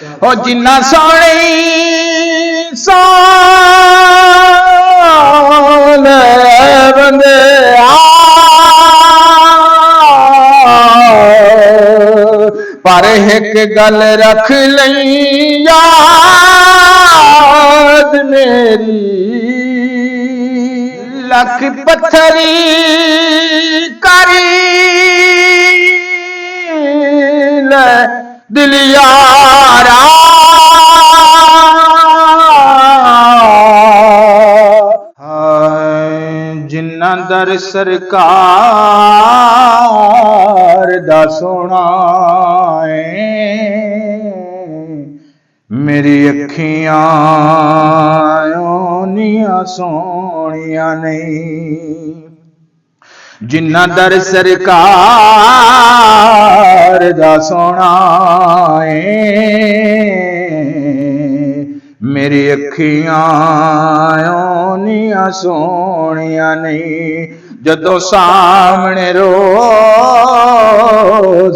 हो जिन्ना सोहनी सोल बंदे पर एक गल रख लई याद मेरी लख पत्थरी करी ले दिल यारा जिन्ना दर सरकार दा सोना है मेरी अखियां ओनियां सोनिया नहीं जिन्ना दर सरकार दा सोना है मेरी अखियां ओनियां सोनिया नहीं जदों सामने रोज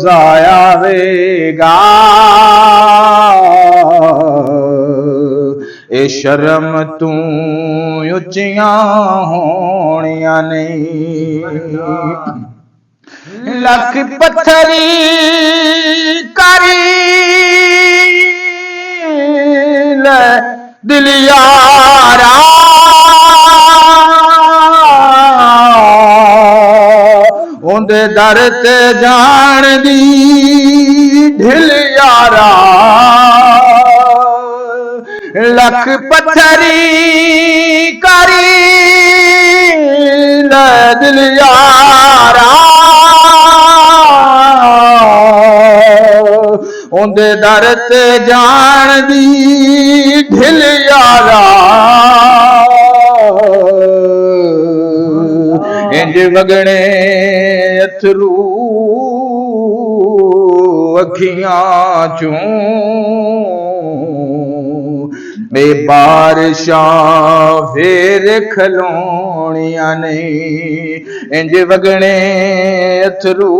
आवेगा ए शर्म तू उच्चियां होनियां नहीं लख पत्थरी करी ले दिल यारा उंदे दर ते जान दी ढिल यारा लख पत्थरी करी ले दिल यारा उंदे दर ते जान दी ढिल यारा इंज वगने अथरू अखियां चूं बे बारिशां फेर खलोनियां नहीं इंज वगने अथरू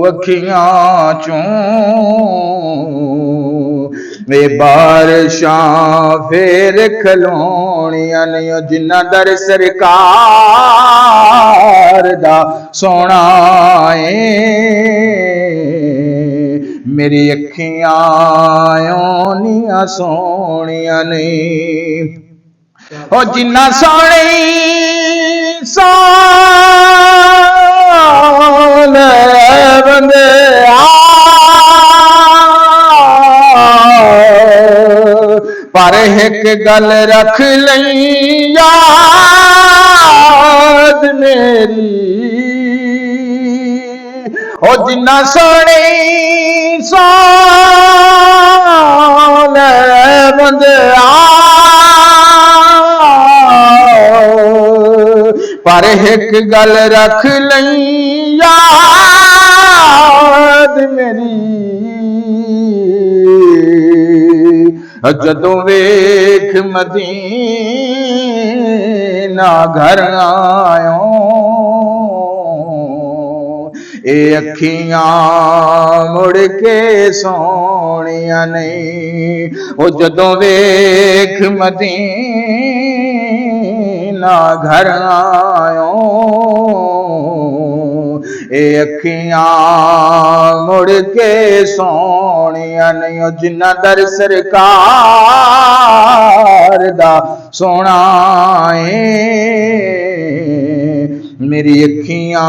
अखियां चूं वे बारिशां फेर खलोनियां नहीं जिन्ना दर सरकार दा सोना है मेरी अखियां ओनियां सोनिया नहीं हो जिन्ना सोहनी सोल बंदे पर एक गल रख लई याद मेरी ओ जिन्ना सोहनी सोल बंदे पर एक गल रख लई याद मेरी जदों वेख मदीना घर आयो ए अखियां मुड़ के सोनिया नहीं ओ जदों वेख मदीना घर आयो ए अखियां मुड़ के सोनिया नहीं जिन्ना दर सरकार दा सोना है मेरी अखियां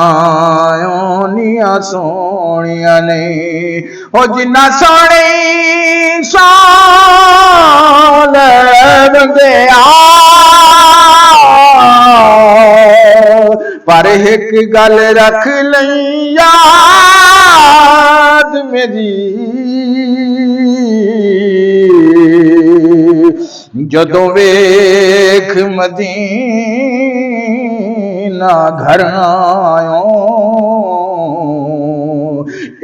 ओनियां सोनिया नहीं हो जिन्ना सोहनी सोल बंदे पर एक गल रख लई याद मेरी जदों वेख मदीना घर आयो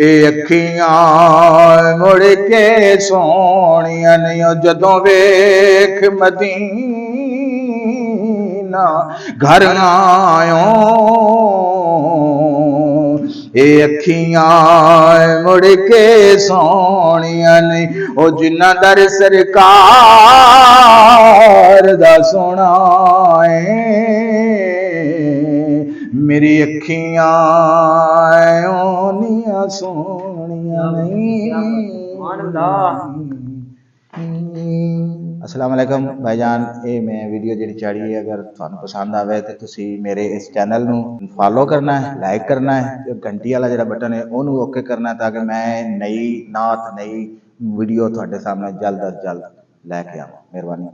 ए अखियां मुड़ के सोनिया नहीं जदों वेख मदीना घर आयो ਇਹ ਅੱਖੀਆਂ ਮੁੜ ਕੇ ਸੋਹਣੀਆਂ ਨੇ ਉਹ ਜਿਨ੍ਹਾਂ ਦਰ ਸਰਕਾਰ ਦਾ ਸੋਹਣਾ ਏ मेरी अखियां ओनिया सोनिया अस्सलाम वालेकुम भाईजान। ये मैं वीडियो जी चाड़ी है, अगर थानू पसंद आवे तो तुसी मेरे इस चैनल नू फॉलो करना है, लाइक करना है, घंटी वाला जो बटन है उन्होंने ओके करना है ताकि मैं नई नात नई वीडियो थोड़े सामने जल्द अज जल्द लैके आवां। मेहरबानी।